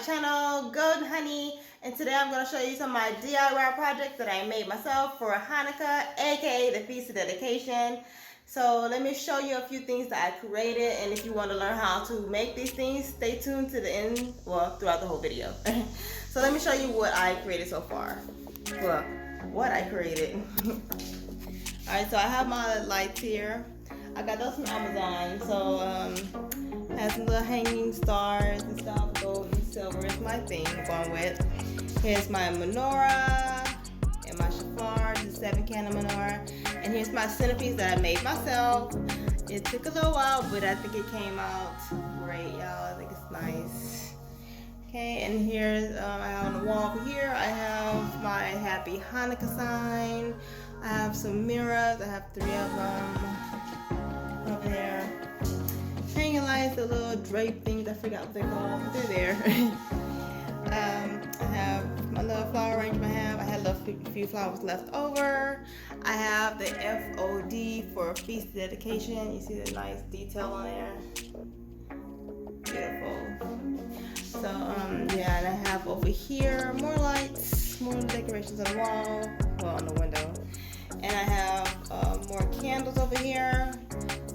channel, Golden Honey, and today I'm going to show you some of my DIY projects that I made myself for Hanukkah, aka the Feast of Dedication. So let me show you a few things that I created, and if you want to learn how to make these things, stay tuned to the end, well, throughout the whole video. So let me show you what I created so far. Well, what I created. Alright, so I have my lights here. I got those from Amazon. So has some little hanging stars and stuff. Gold and silver is my thing I'm going with. Here's my menorah and my shofar. This is a 7-candle menorah. And here's my centerpiece that I made myself. It took a little while, but I think it came out great, y'all. I think it's nice. Okay, and here's I have on the wall over here. I have my Happy Hanukkah sign. I have some mirrors. I have 3 of them over there. Hanging lights, the little drape things. I forgot what they're called, but they're there. I have my little flower arrangement. I had a few flowers left over. I have the FOD for Feast Dedication. You see the nice detail on there. Beautiful. So yeah, and I have over here more lights, more decorations on the wall, well, on the window. And I have more candles over here.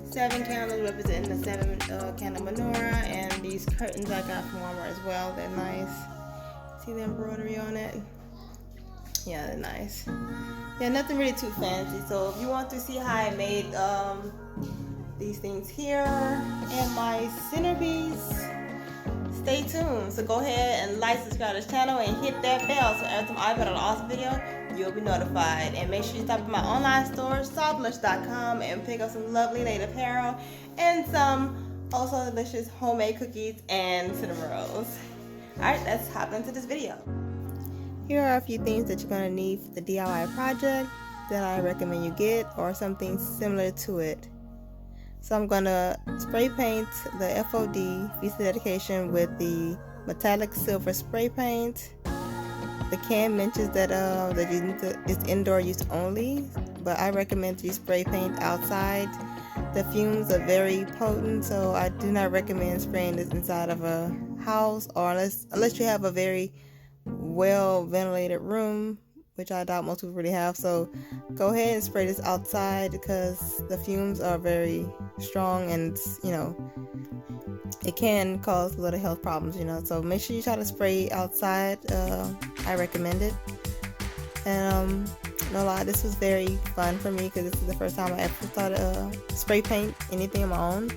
7 candles representing the 7-candle menorah, and these curtains I got from Walmart as well. They're nice. See the embroidery on it? Yeah, they're nice. Yeah, nothing really too fancy. So if you want to see how I made these things here and my centerpiece, stay tuned. So go ahead and like, subscribe to this channel, and hit that bell so every time I put an awesome video, you'll be notified. And make sure you stop at my online store, softlush.com, and pick up some lovely late apparel and some also delicious homemade cookies and cinnamon rolls. Alright, let's hop into this video. Here are a few things that you're going to need for the DIY project that I recommend you get, or something similar to it. So I'm going to spray paint the FOD Feast of Dedication with the metallic silver spray paint. The can mentions that it's indoor use only, but I recommend you spray paint outside. The fumes are very potent, so I do not recommend spraying this inside of a house, or unless you have a very well ventilated room, which I doubt most people really have. So go ahead and spray this outside, because the fumes are very strong, and it can cause a little health problems, so make sure you try to spray outside. I recommend it. And no lie, this was very fun for me, because this is the first time I ever thought of spray paint anything on my own.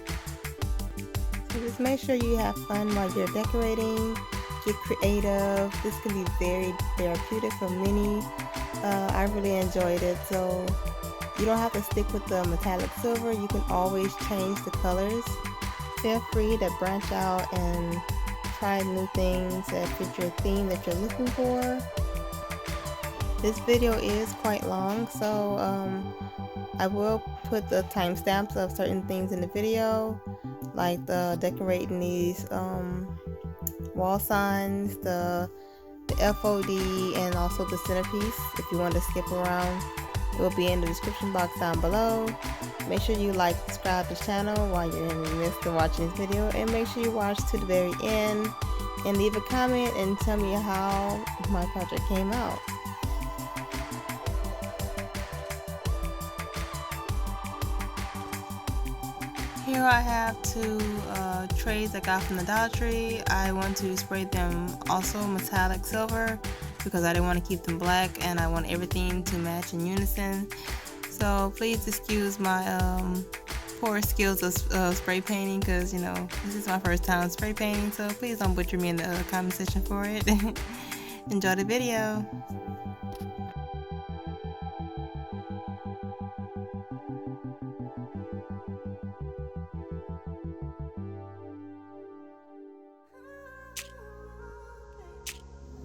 So just make sure you have fun while you're decorating. Get creative. This can be very therapeutic for many. I really enjoyed it. So you don't have to stick with the metallic silver. You can always change the colors. Feel free to branch out and try new things that fit your theme that you're looking for. This video is quite long, so I will put the timestamps of certain things in the video, like the decorating these wall signs, the FOD, and also the centerpiece. If you want to skip around, it will be in the description box down below. Make sure you like, subscribe to the channel while you're in the midst of watching this video, and make sure you watch to the very end and leave a comment and tell me how my project came out. Here I have 2 trays I got from the Dollar Tree. I want to spray them also metallic silver, because I didn't want to keep them black, and I want everything to match in unison. So please excuse my poor skills of spray painting, because this is my first time spray painting, so please don't butcher me in the comment section for it. Enjoy the video.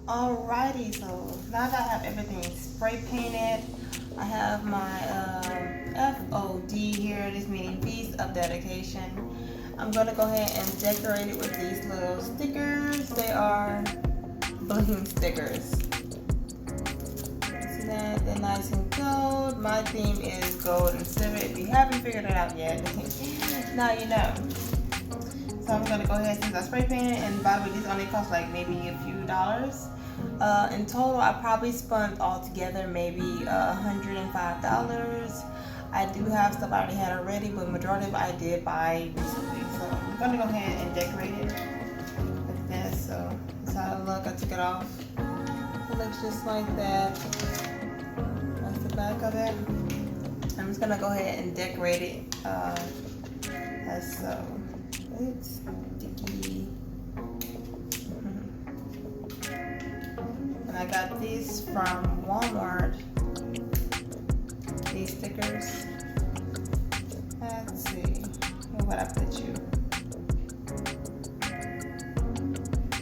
Alrighty, so now that I have everything spray painted, I have my FOD here, this meaning Feast of Dedication. I'm going to go ahead and decorate it with these little stickers. They are bling stickers. See that? They're nice and gold. My theme is gold and silver. If you haven't figured it out yet, now you know. So I'm gonna go ahead since I spray painted, and by the way, these only cost like maybe a few dollars. In total, I probably spent altogether maybe $105. I do have stuff I already had already, but majority of it I did buy recently. So I'm gonna go ahead and decorate it like this. So that's how it looks. I took it off. It looks just like that. That's the back of it. I'm just gonna go ahead and decorate it as so. It's sticky. And I got these from Walmart. These stickers. Let's see. Where would I put you?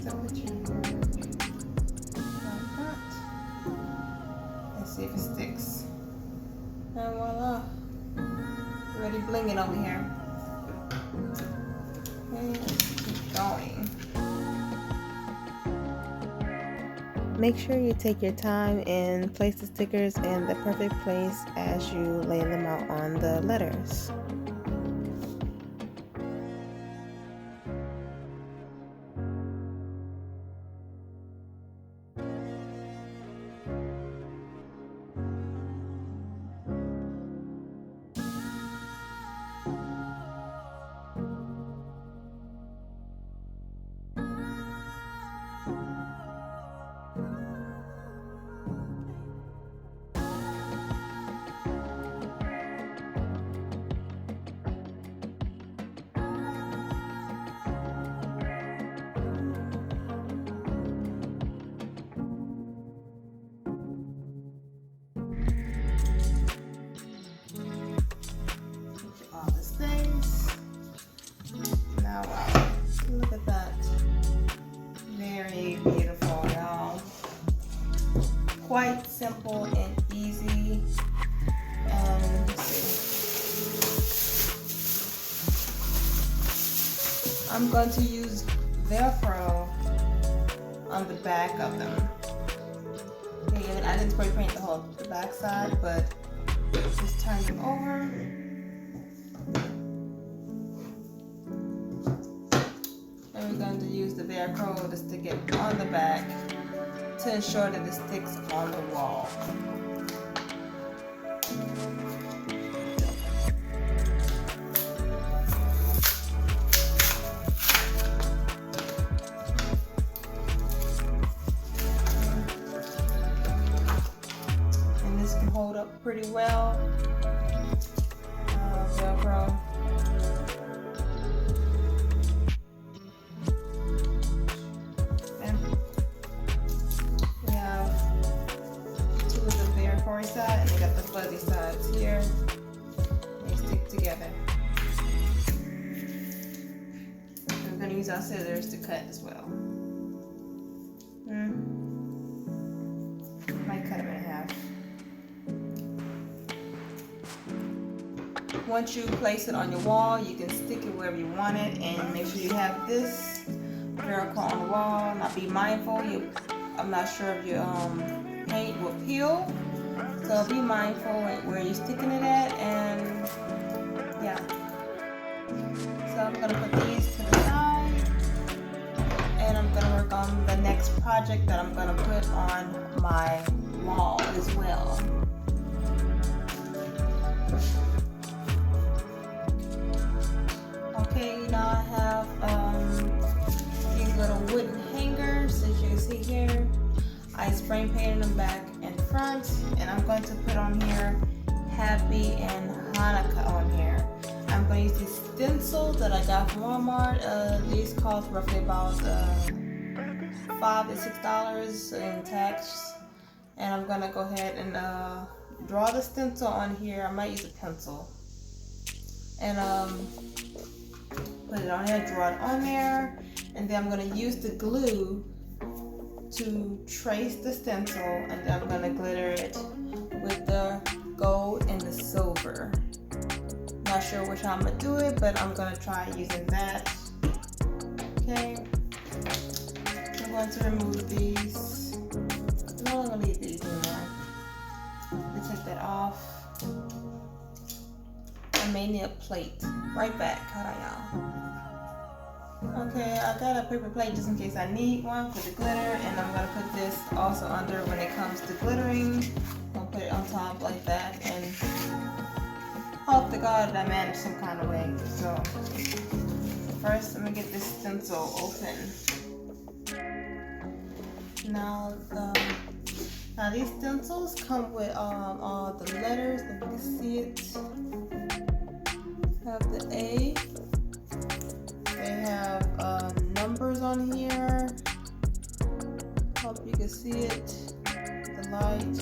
So put you like that. Let's see if it sticks. And voila. Already blinging over here. Okay, let's keep going. Make sure you take your time and place the stickers in the perfect place as you lay them out on the letters. Look at that. Very beautiful, y'all. Quite simple and easy. And let's see. I'm going to use Velcro on the back of them. Okay, I didn't spray paint the back side, but just turn them over. And we're going to use the Velcro to stick it on the back to ensure that it sticks on the wall. And this can hold up pretty well. Velcro. Side, and they got the fuzzy sides here. They stick together. And we're going to use our scissors to cut as well. Might cut them in half. Once you place it on your wall, you can stick it wherever you want it, and make sure you have this Velcro on the wall. Now be mindful, I'm not sure if your paint will peel. So be mindful where you're sticking it at, and yeah. So I'm gonna put these to the side, and I'm gonna work on the next project that I'm gonna put on my wall as well. Okay, now I have these little wooden hangers, as you can see here. I spray painted them back and front, and I'm going to put on here Happy and Hanukkah on here. I'm going to use these stencils that I got from Walmart. These cost roughly about $5 to $6 in tax. And I'm going to go ahead and draw the stencil on here. I might use a pencil. And put it on there, draw it on there. And then I'm going to use the glue to trace the stencil, and then I'm gonna glitter it with the gold and the silver. Not sure which how I'm gonna do it, but I'm gonna try using that. Okay, I'm going to remove these. No, I'm gonna leave these in there. Let's take that off. I may need a plate. Right back. Hold on, y'all. Okay, I got a paper plate just in case I need one for the glitter, and I'm gonna put this also under when it comes to glittering. I'll put it on top like that, and hope to God I manage some kind of way. So first, I'm gonna get this stencil open. Now these stencils come with all the letters. If you can see it, have the A. They have numbers on here. Hope you can see it. The light,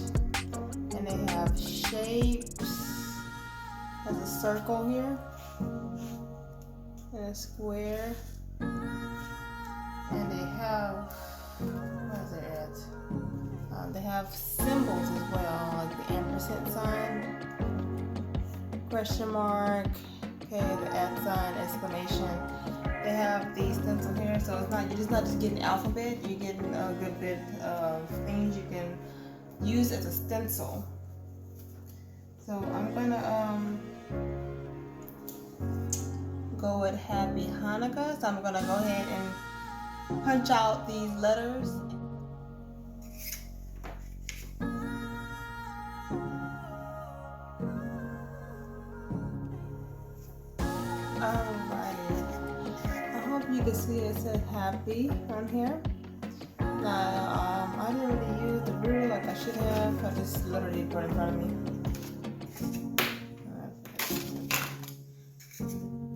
and they have shapes. There's a circle here, and a square, and they have, what is it at? They have symbols as well, like the ampersand sign, question mark, okay, the @ sign, exclamation. They have these stencils here, so you're just not just getting the alphabet, you're getting a good bit of things you can use as a stencil. So I'm gonna go with Happy Hanukkah. So I'm gonna go ahead and punch out these letters. Alrighty. I hope you can see it says happy on here. Now, I didn't really use the ruler like I should have. I just literally put it in front of me.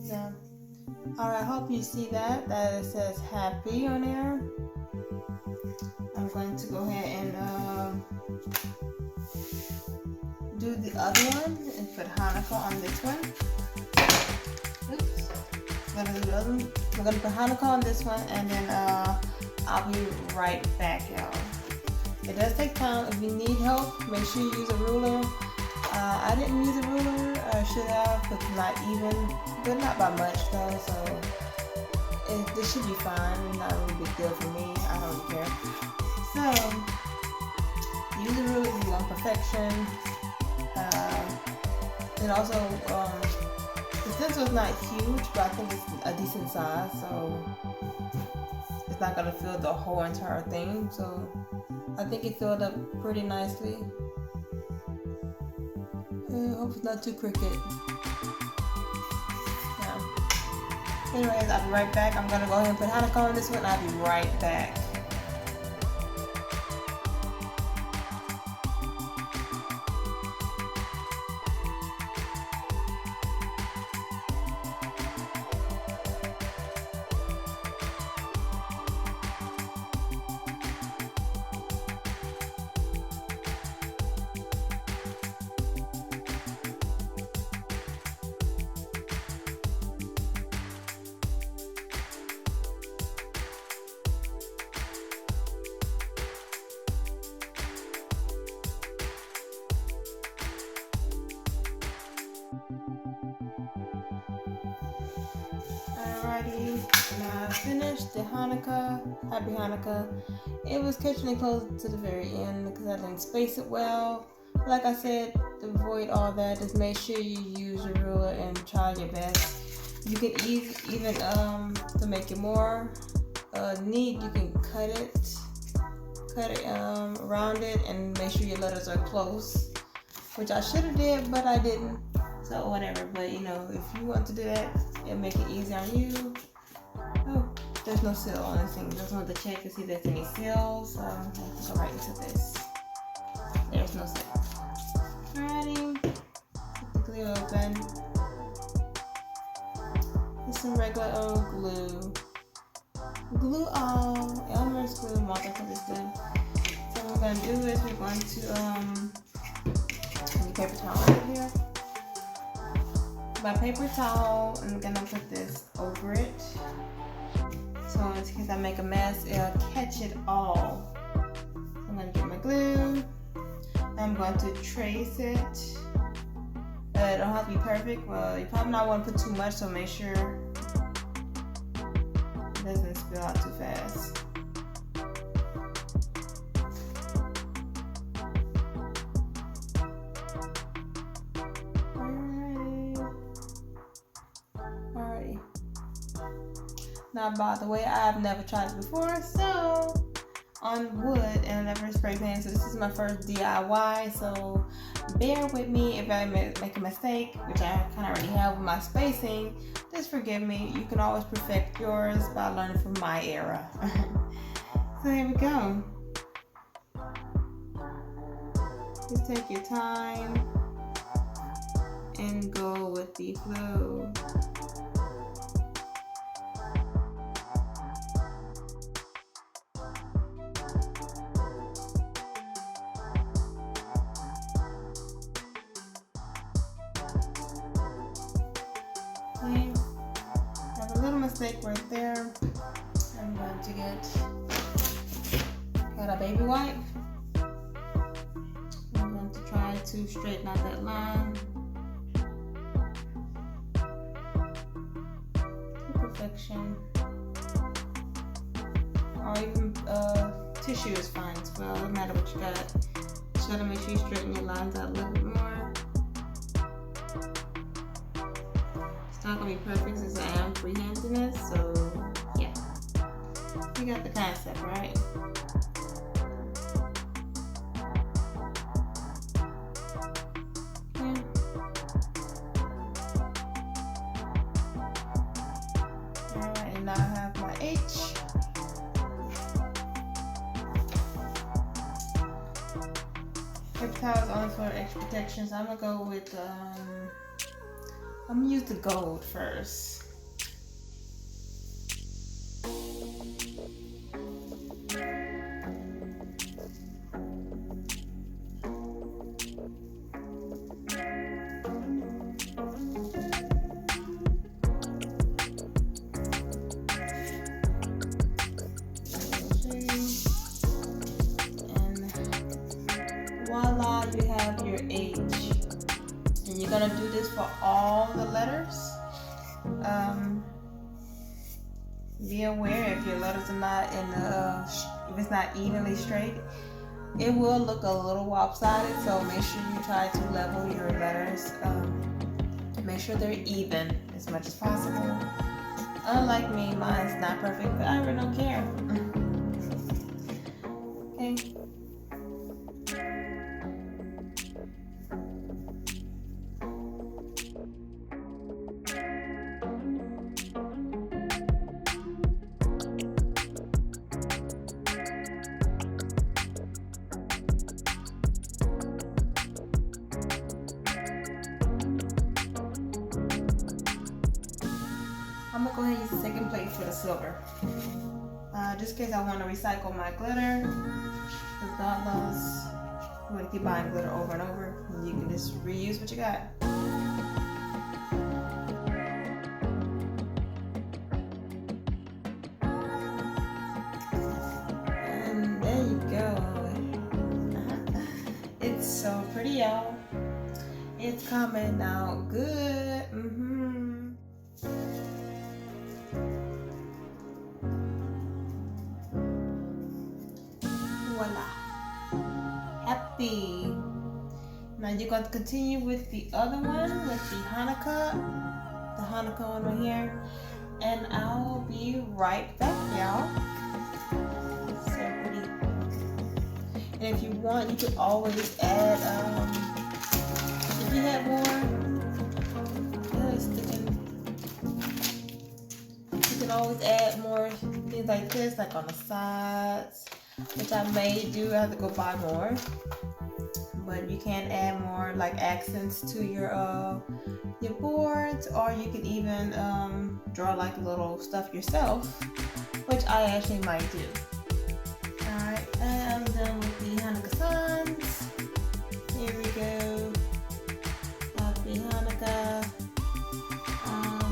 Yeah. Alright, I hope you see that it says happy on there. I'm going to go ahead and do the other one and put Hanukkah on this one. Oops. I'm gonna put Hanukkah on this one, and then I'll be right back, y'all. It does take time. If you need help, make sure you use a ruler. I didn't use a ruler. I should have, but not even, but not by much though. So this should be fine. Not a really big deal for me. I don't care. So use a ruler if you want perfection. And also, the stencil is not huge, but I think it's a decent size, so it's not gonna fill the whole entire thing. So I think it filled up pretty nicely. I hope it's not too crooked. Yeah. Anyways, I'll be right back. I'm gonna go ahead and put Hanukkah on this one. I'll be right back. Alrighty, now I finished the Hanukkah, Happy Hanukkah. It was catching it close to the very end because I didn't space it well. Like I said, to avoid all that, just make sure you use your ruler and try your best. You can even to make it more neat, you can cut it around it and make sure your letters are close, which I should have did, but I didn't. So whatever, but you know, if you want to do that, it'll make it easy on you. Oh, there's no seal on this thing. Just want to check to see if there's any seals. So I have to go right into this. There's no seal. Alrighty, put the glue open. Just some regular old glue. Glue all, Elmer's glue, multi-purpose glue. So what we're gonna do is we're going to the paper towel right here. My paper towel, I'm gonna put this over it. So in case I make a mess, it'll catch it all. I'm gonna get my glue. I'm going to trace it. It don't have to be perfect. Well, you probably not want to put too much, so make sure it doesn't spill out too fast. not bother way. I've never tried it before, so on wood, and I never spray painted. So this is my first DIY. So bear with me if I make a mistake, which I kind of already have with my spacing. Just forgive me. You can always perfect yours by learning from my era. So here we go. Just take your time and go with the flow. Okay, I have a little mistake right there. I'm going to got a baby wipe. I'm going to try to straighten out that line to perfection. Or even tissue is fine as well. No matter what you got. Just gotta make sure you straighten your lines out a little bit more. It's not gonna be perfect since I am freehanding this, so yeah. You got the concept, right? Yeah. Alright, and now I have my H. Paper towel is only for extra protection, so I'm gonna go with I'm gonna use the gold first. Voila, you have your H. And you're gonna do this for all the letters. Be aware if your letters are not in if it's not evenly straight, it will look a little lopsided. So make sure you try to level your letters. Make sure they're even as much as possible. Unlike me, mine's not perfect, but I really don't care. Okay. I'm gonna go ahead and use the second plate for the silver. Just in case I want to recycle my glitter. Regardless, you want to keep buying glitter over and over, and you can just reuse what you got. And there you go. It's so pretty, y'all. It's coming out good. Voila. Happy. Now you're going to continue with the other one, with the Hanukkah one right here. And I'll be right back, y'all. So pretty. And if you want, you could always add, if you have more, you can always add more things like this, like on the sides, which I may do. I have to go buy more, but you can add more like accents to your boards, or you can even draw like a little stuff yourself, which I actually might do. Alright, I'm done with the Hanukkah Signs. Here we go. Happy Hanukkah.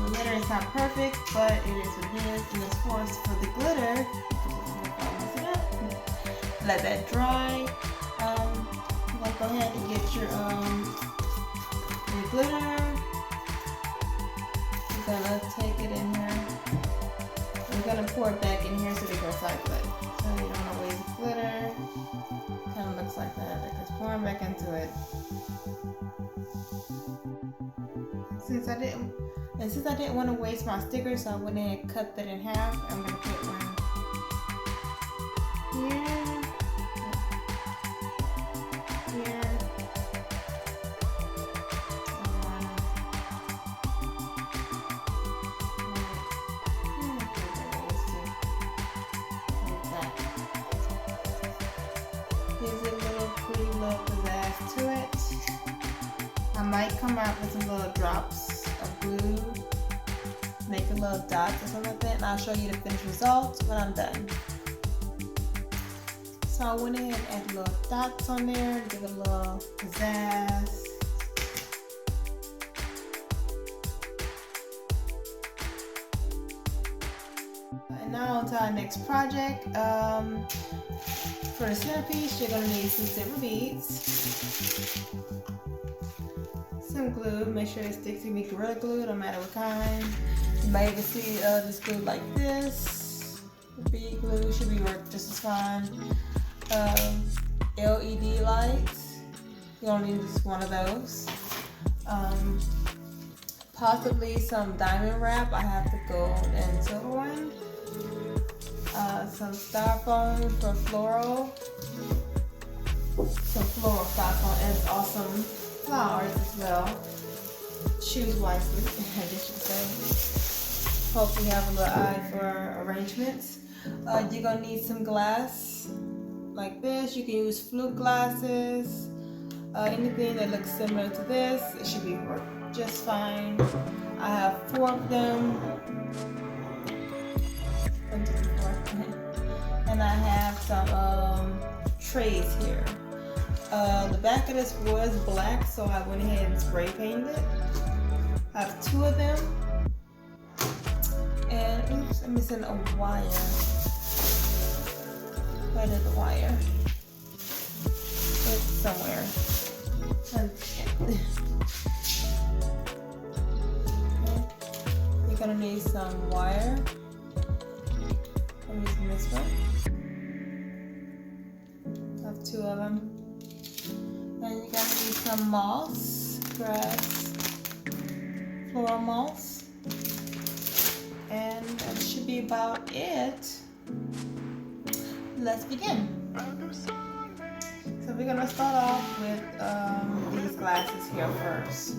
The glitter is not perfect, but it is what it is, and it's forced for the glitter. Let that dry. I'm gonna go ahead and get your glitter. You're gonna take it in here. We're gonna pour it back in here so they can recycle it. So you don't want to waste glitter. Kind of looks like that. Like it's pouring back into it. Since I didn't And since I didn't want to waste my stickers, so I went ahead and cut that in half. I'm gonna put one here, here, gives it a little pretty little pizzazz to it. I might come out with some little drops of glue, make a little dots or something like that, and I'll show you the finished result when I'm done. So I went ahead and added little dots on there, give it a little pizzazz. And now on to our next project. For the centerpiece, you're going to need some silver beads, some glue. Make sure it sticks to me Gorilla Glue, no matter what kind. You might even see this glue like this. Bead glue should be work just as fine. LED lights. You only need just one of those. Possibly some diamond wrap. I have the gold and silver one. Some styrofoam for floral. Some floral styrofoam and awesome flowers as well. Choose wisely, I guess you could say. Hope you have a little eye for arrangements. You're gonna need some glass like this. You can use flute glasses. Anything that looks similar to this, it should be work just fine. I have 4 of them. And I have some trays here. The back of this was black, so I went ahead and spray painted it. I have 2 of them. And oops, I'm missing a wire. Where did the wire? It's somewhere. You're gonna need some wire. I'm using this one. I have 2 of them. And you're gonna need some moss, grass, floral moss. And that should be about it. Let's begin. So we're gonna start off with these glasses here first.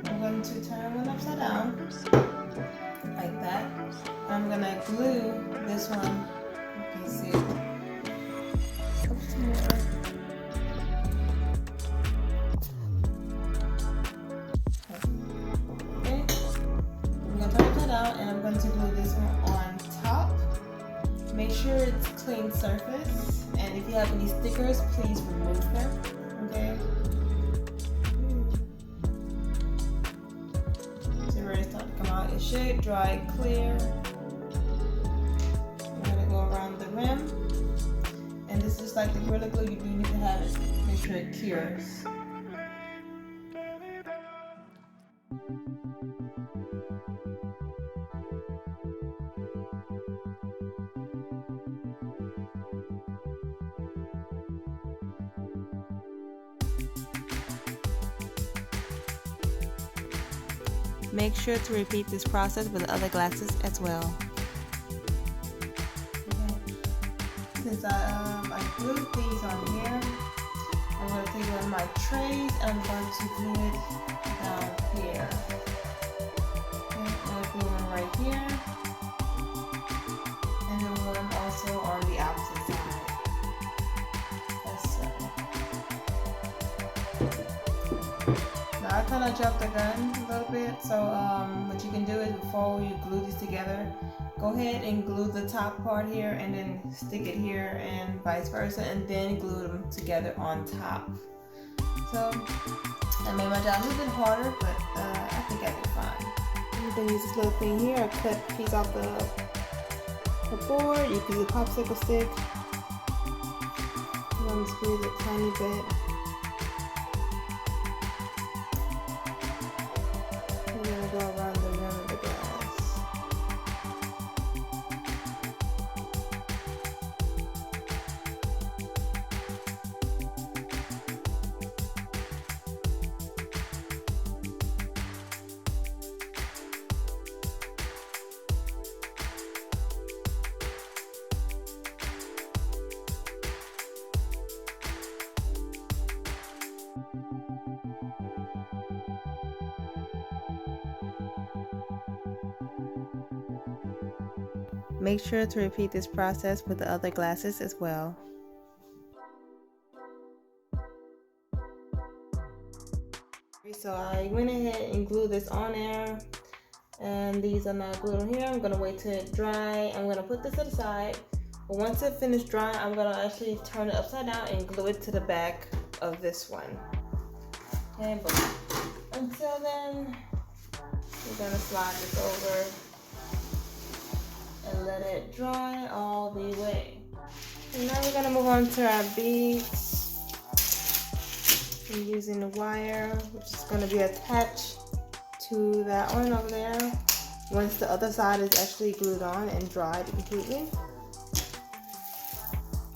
I'm going to turn one upside down, like that. I'm gonna glue this one. You can see it. Oops, more. Okay. I'm gonna turn it out, and I'm going to glue this one on top. Make sure it's clean surface, and if you have any stickers, please remove them. Okay. So ready to start to come out. It should dry clear. I'm gonna go around the rim, and this is like the Gorilla Glue. You do need to have it. Make sure it cures. Make sure to repeat this process with the other glasses as well. Okay. Since I glued these on here, I'm going to take one of my trays and I'm going to glue it down here. Okay, I'm going to glue one right here, and then one also on the opposite side. I kind of jumped the gun a little bit, so what you can do is before you glue these together, go ahead and glue the top part here and then stick it here and vice versa, and then glue them together on top. So I made my job a little bit harder, but I think I did fine. I'm going to use this little thing here. I cut a piece off the board. You can use a popsicle stick. I'm going to squeeze a tiny bit. Go around the rim of the glass. Make sure to repeat this process with the other glasses as well. So I went ahead and glued this on there, and these are not glued on here. I'm gonna wait till it dry. I'm gonna put this to the side, but once it finished drying, I'm gonna actually turn it upside down and glue it to the back of this one. Okay, but until then, we're gonna slide this over and let it dry all the way. And now we're gonna move on to our beads. I'm using the wire, which is gonna be attached to that one over there once the other side is actually glued on and dried completely.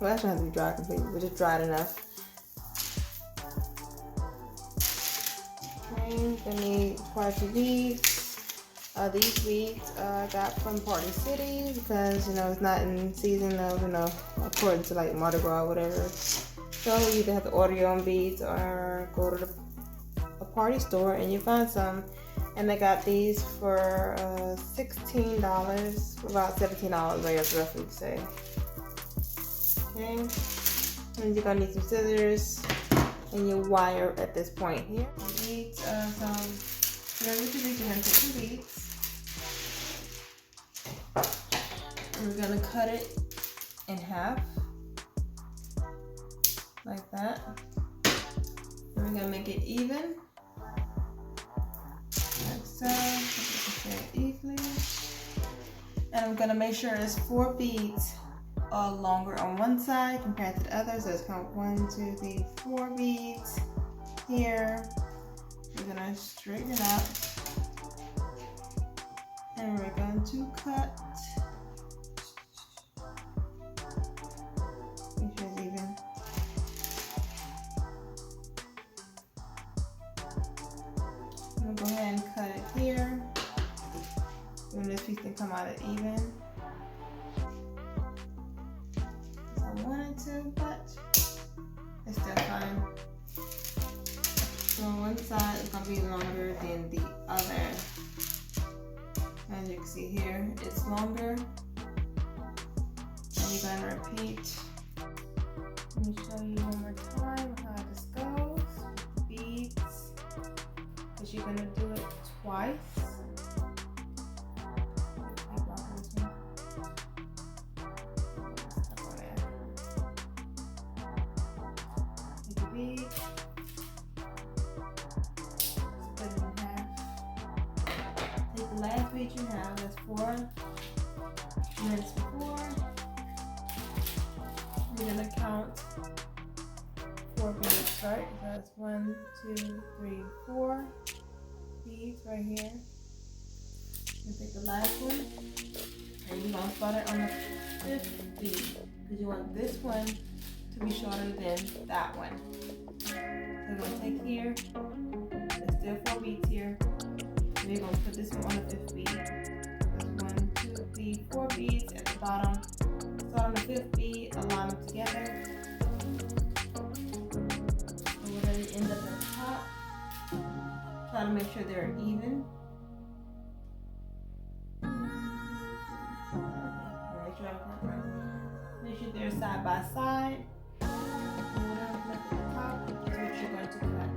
Well, that doesn't have to be dried completely, but just dried enough. Okay, gonna need quite a few beads. These beads I got from Party City because, you know, it's not in season of, you know, according to like Mardi Gras or whatever. So you either have to order your own beads or go to a party store and you find some. And I got these for $16, about $17, I guess roughly to say. Okay, and you're gonna need some scissors and your wire at this point here. Beads, you're gonna take some beads. And we're gonna cut it in half, like that. And we're gonna make it even, like so. Evenly. And I'm gonna make sure it's 4 beads longer on one side compared to the other. So it's count 1, 2, 3, 4 beads here. We're gonna straighten it out, and we're going to cut. Make sure it's even. I'm gonna go ahead and cut it here. And this piece can come out at even. So I wanted to, but it's still fine. So one side is gonna be longer than the other. As you can see here, it's longer. And you're gonna repeat. Let me show you one more time how this goes. Beads, because you're gonna do it twice. Take your bead, split it in half. Take the last bead you have, that's 4 minutes before. You're gonna count 4 beads, right? That's 1, 2, 3, 4 beads right here. You take the last one, and you're gonna start it on the 5th bead because you want this one to be shorter than that one. So you're gonna take here. There's still 4 beads here. And you're gonna put this one on the 5th bead. There's 1, 2, 3, 4 beads at the bottom. Start on the 5th bead, align them together. And we're gonna end up at the top. Try to make sure they're even. Make sure they're side by side. And whatever left at the top is what you're going to cut.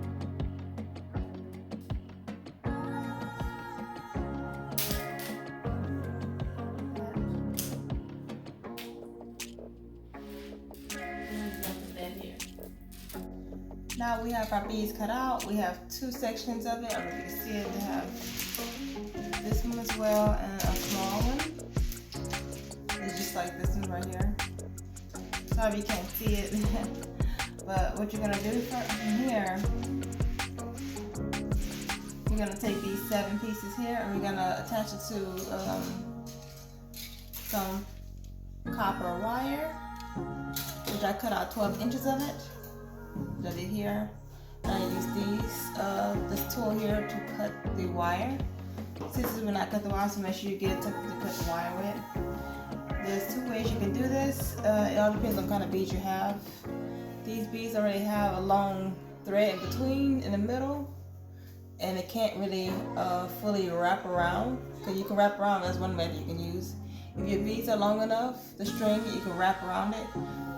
Now we have our beads cut out. We have 2 sections of it. I don't know if you can see it. They have this one as well and a small one. It's just like this one right here. Sorry you can't see it. But what you're gonna do from here, you're gonna take these 7 pieces here and we're gonna attach it to some copper wire, which I cut out 12 inches of it. I did here. I use this tool here to cut the wire. Scissors will not cut the wire, so make sure you get something to cut the wire with. There's 2 ways you can do this. It all depends on what kind of beads you have. These beads already have a long thread in between, in the middle, and it can't really fully wrap around. Because you can wrap around, that's one method you can use. If your beads are long enough, the string, you can wrap around it.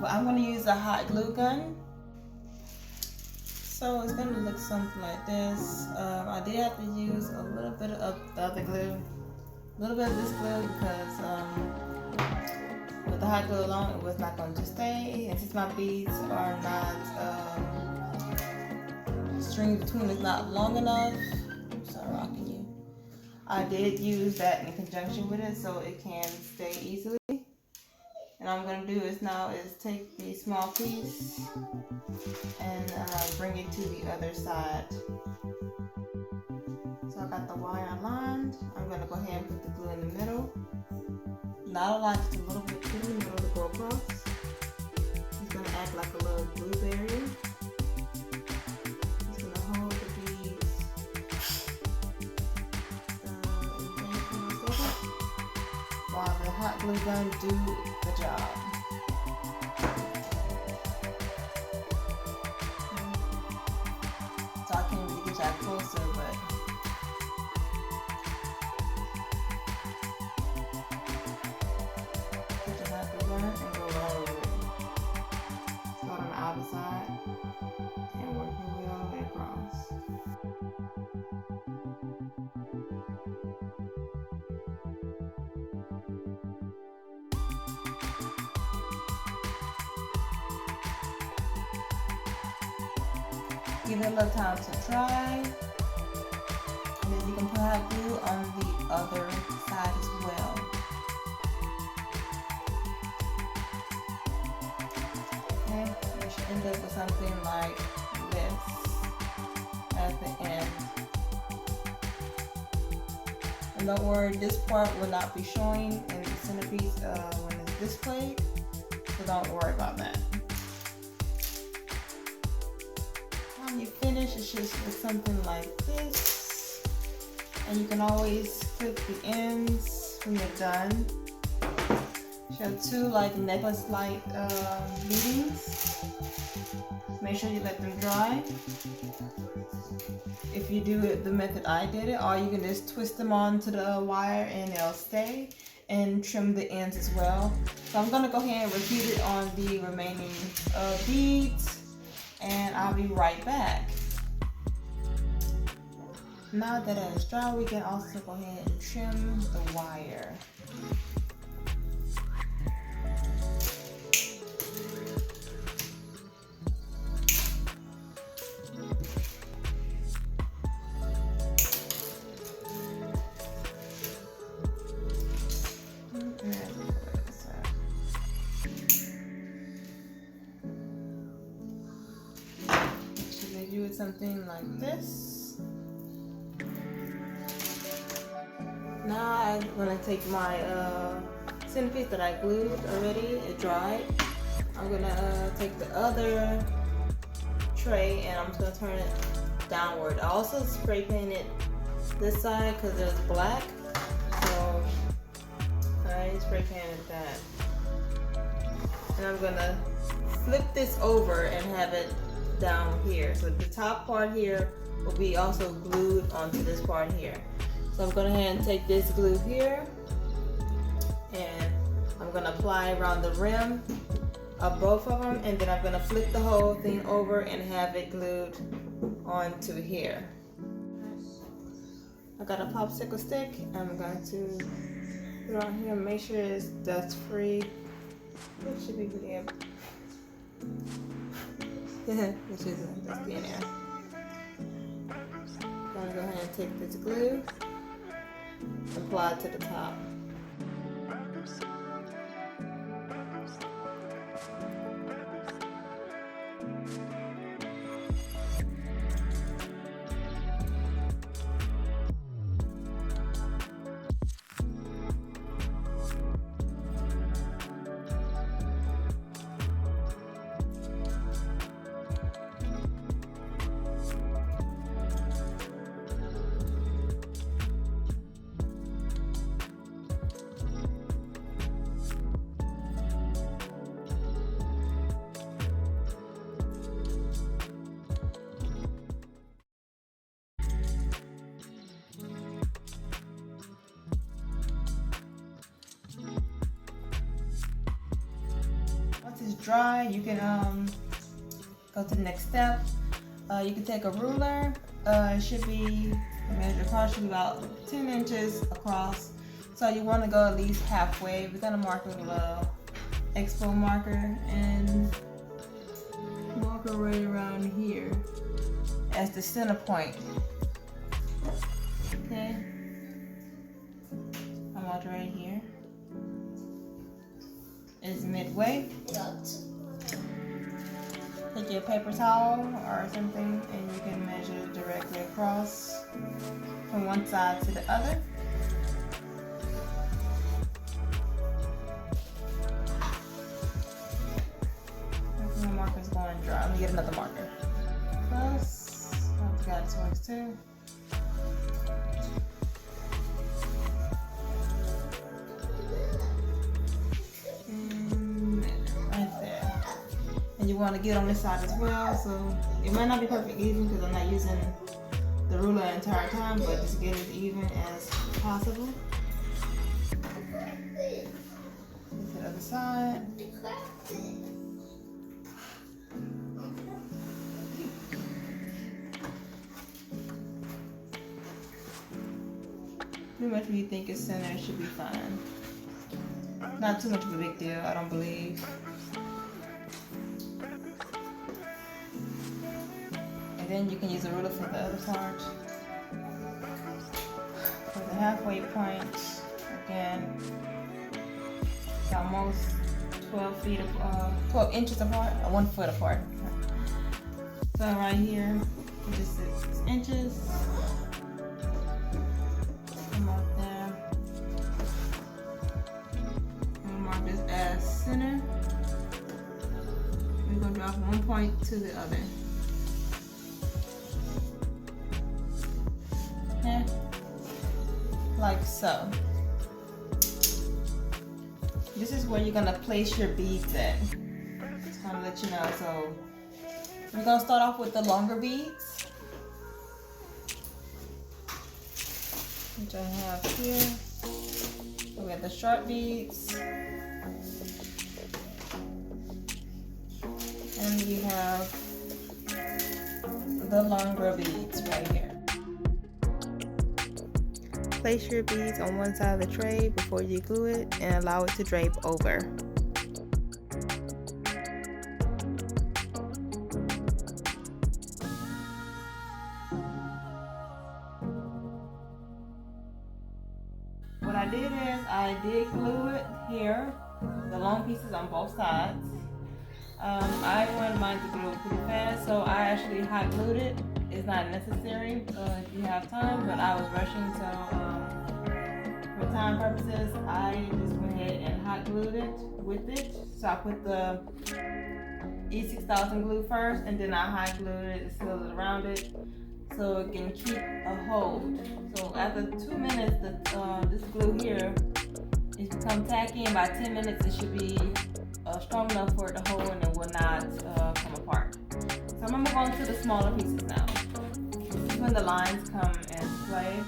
But I'm going to use a hot glue gun. So it's going to look something like this. I did have to use a little bit of the other glue. A little bit of this glue because with the hot glue alone, it was not going to stay. And since my beads are not, string between is not long enough, I'm sorry, rocking you. I did use that in conjunction with it so it can stay easily. And all I'm going to do is take the small piece and bring it to the other side. So I got the wire aligned. I'm going to go ahead and put the glue in the middle. Not a lot, just a little bit in the middle to go across. It's going to act like a little glue barrier. It's going to hold the beads while the hot glue gun do the job. So I can't really get that closer, but put the hot glue gun and go all over it. Start on the outer side and work your way all the way across. Give it a little time to dry, and then you can put hot glue on the other side as well. Okay, you should end up with something like this at the end. And don't worry, this part will not be showing in the centerpiece when it's displayed, so don't worry about that. When you finish, it should look something like this, and you can always clip the ends when you're done. Show two like necklace-like beadings. Make sure you let them dry. If you do it the method I did it, or you can just twist them onto the wire and they'll stay, and trim the ends as well. So I'm gonna go ahead and repeat it on the remaining beads. And I'll be right back. Now that it is dry, we can also go ahead and trim the wire. Something like this. Now I'm gonna take my centerpiece that I glued already, it dried. I'm gonna take the other tray and I'm just gonna turn it downward. I also spray painted this side because it was black, so I spray painted that. And I'm gonna flip this over and have it down here. So the top part here will be also glued onto this part here. So I'm going to go ahead and take this glue here and I'm going to apply around the rim of both of them, and then I'm going to flip the whole thing over and have it glued onto here. I got a popsicle stick. I'm going to put it on here and make sure it's dust free. It should be pretty good. Which is dusty in there. I'm going to go ahead and take this glue, apply it to the top. dry, you can go to the next step. You can take a ruler. It should be, measure across, should be about 10 inches across. So you want to go at least halfway. We're gonna mark it with a expo marker and mark it right around here as the center point. Okay. I'm marked right here. It's midway. Take your paper towel or something and you can measure directly across from one side to the other. My marker's going dry. Let me get another marker. Plus, I forgot this works too. You want to get on this side as well, so it might not be perfect even because I'm not using the ruler the entire time, but just get as even as possible. Get to the other side. Pretty much when you think it's center, it should be fine. Not too much of a big deal, I don't believe. And then you can use a ruler for the other part. For the halfway point, again, it's almost 12 inches apart, or 1 foot apart. So right here, just 6 inches. Come up there. And mark this as center. We're gonna draw from one point to the other. Like so. This is where you're gonna place your beads at. Just kind of let you know. So we're gonna start off with the longer beads, which I have here. So we have the short beads, and we have the longer beads right here. Place your beads on one side of the tray before you glue it and allow it to drape over. What I did is I did glue it here, the long pieces on both sides. I wanted mine to glue pretty fast, so I actually hot glued it. It's not necessary if you have time, but I was rushing, so for time purposes, I just went ahead and hot glued it with it. So I put the E6000 glue first, and then I hot glued it and sealed it around it so it can keep a hold. So after 2 minutes, this glue here is become tacky, and by 10 minutes it should be strong enough for it to hold and it will not come apart. So I'm gonna move on to the smaller pieces now. This is when the lines come into play.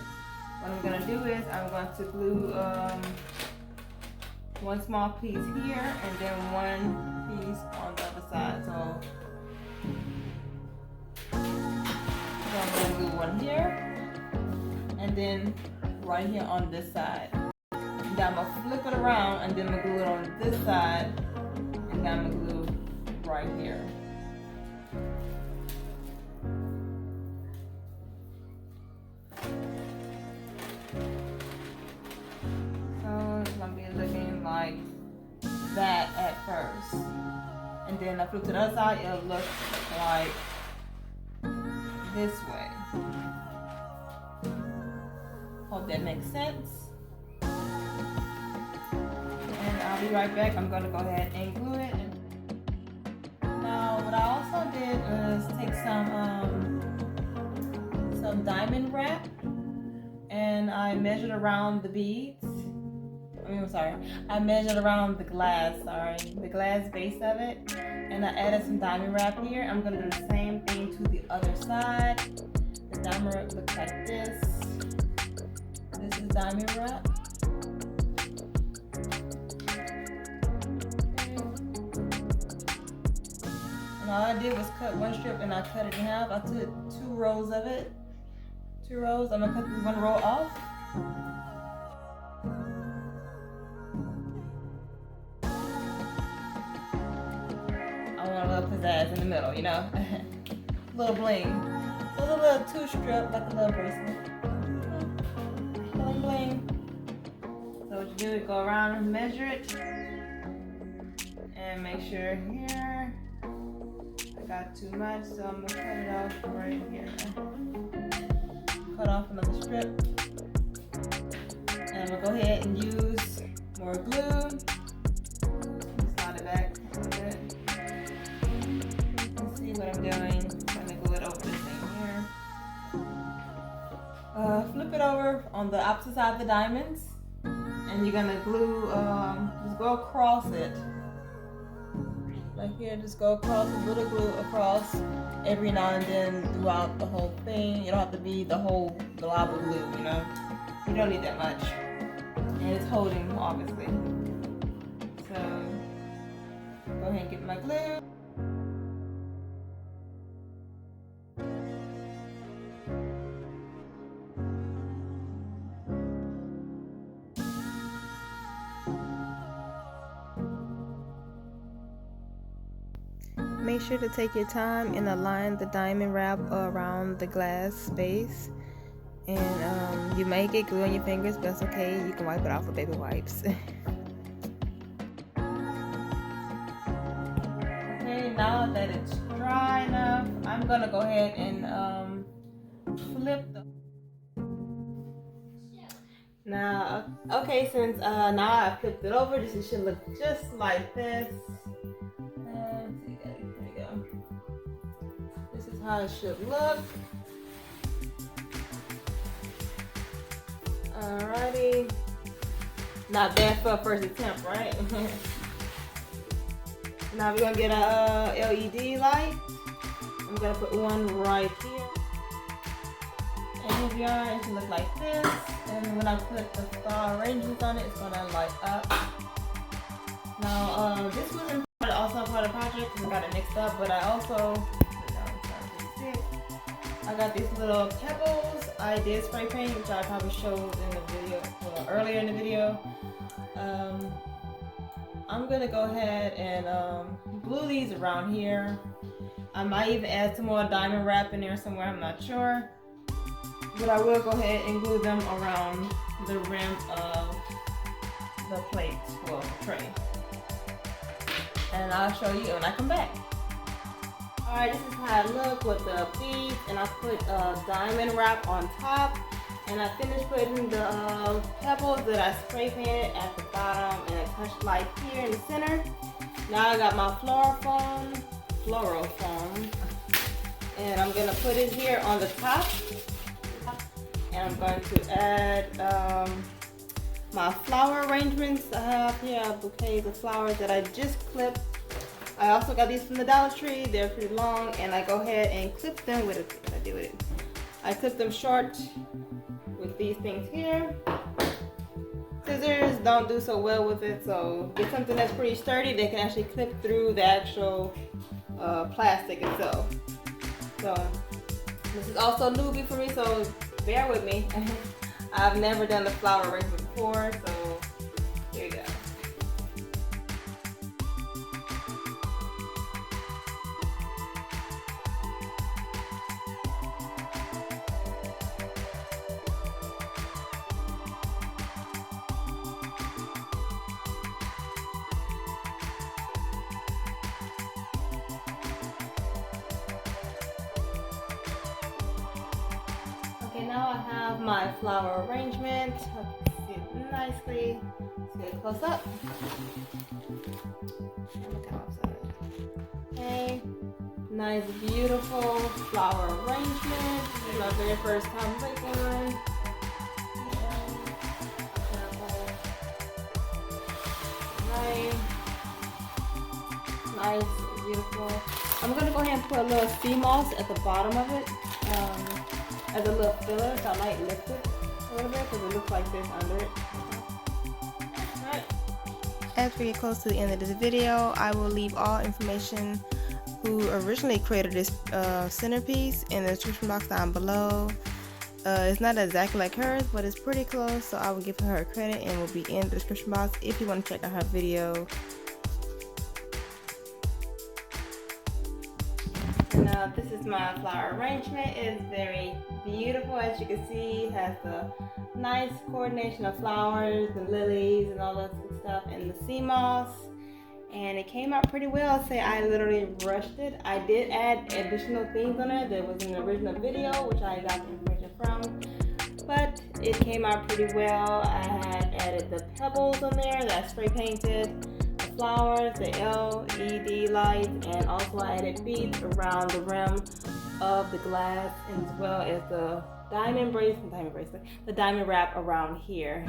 What I'm gonna do is I'm going to glue one small piece here and then one piece on the other side. So I'm gonna glue one here and then right here on this side. And then I'm gonna flip it around and then I'm gonna glue it on this side and then I'm gonna glue right here. So it's gonna be looking like that at first. And then I flip to the other side, it'll look like this way. Hope that makes sense. And I'll be right back. I'm gonna go ahead and glue it. Now, what I also did was take some diamond wrap, and I measured around the beads. I measured around the glass, the glass base of it, and I added some diamond wrap here. I'm gonna do the same thing to the other side. The diamond wrap looks like this. This is diamond wrap. And all I did was cut one strip and I cut it in half. I took 2 rows of it. 2 rows. I'm gonna cut this 1 row off. I want a little pizzazz in the middle, you know? Little bling. So it's a little 2 strip, like a little bracelet. Bling bling. So what you do is go around and measure it. And make sure here, I got too much, so I'm gonna cut it off right here. Cut off another strip. And I'm gonna go ahead and use more glue. Slide it back a little bit. Let's see what I'm doing. I'm gonna glue it over this thing here. Flip it over on the opposite side of the diamonds. And you're gonna glue, just go across it. Like here, just go across a little glue across every now and then throughout the whole thing. You don't have to be the whole glob of glue, you know? You don't need that much. And it's holding, obviously. So, go ahead and get my glue. Make sure to take your time and align the diamond wrap around the glass space. And you may get glue on your fingers, but that's okay. You can wipe it off with baby wipes. Okay, now that it's dry enough, I'm gonna go ahead and flip the. Now, okay, since now I've flipped it over, this should look just like this. This is how it should look. Alrighty. Not bad for a first attempt, right? Now we're gonna get a LED light. I'm gonna put one right here. And if you are, it should look like this. And when I put the star arrangements on it, it's gonna light up. Now, this wasn't also part of the project because I got it mixed up, but I also I got these little pebbles. I did spray paint, which I probably showed in the video, well, earlier in the video. I'm gonna go ahead and glue these around here. I might even add some more diamond wrap in there somewhere, I'm not sure. But I will go ahead and glue them around the rim of the plate, well, the tray. And I'll show you when I come back. Alright, this is how it looks with the beads, and I put diamond wrap on top, and I finished putting the pebbles that I spray painted at the bottom and a touch light here in the center. Now I got my floral foam, and I'm gonna put it here on the top, and I'm going to add my flower arrangements. I have here bouquets of flowers that I just clipped. I also got these from the Dollar Tree. They're pretty long, and I go ahead and clip them with what I do with it. I clip them short with these things here. Scissors don't do so well with it, so get something that's pretty sturdy that can actually clip through the actual plastic itself. So this is also newbie for me, so bear with me. I've never done the flower arrangement before, so here you go. Okay, now I have my flower arrangement. Let's see it nicely. Let's get it close up. Okay, nice, beautiful flower arrangement. This is my very first time making one. Nice, beautiful. I'm gonna go ahead and put a little sea moss at the bottom of it. As a little filler, so I might lift it a little bit because it looks like this under it. Alright. As we get close to the end of this video, I will leave all information who originally created this centerpiece in the description box down below. It's not exactly like hers, but it's pretty close, so I will give her credit and will be in the description box if you want to check out her video. And this is my flower arrangement. It's very beautiful, as you can see. It has the nice coordination of flowers and lilies and all that good stuff, and the sea moss. And it came out pretty well. Say I literally rushed it. I did add additional things on it that was in the original video, which I got the information from, but it came out pretty well. I had added the pebbles on there that I spray painted, the flowers, the LED lights, and also I added beads around the rim of the glass, as well as the the diamond wrap around here.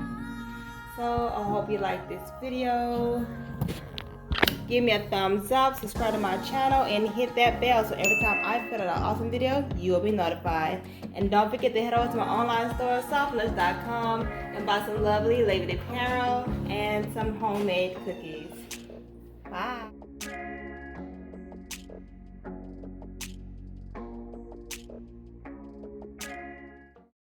So I hope you like this video. Give me a thumbs up, subscribe to my channel, and hit that bell so every time I put out an awesome video, you will be notified. And don't forget to head over to my online store, softlips.com, and buy some lovely Labor Day apparel and some homemade cookies. Bye.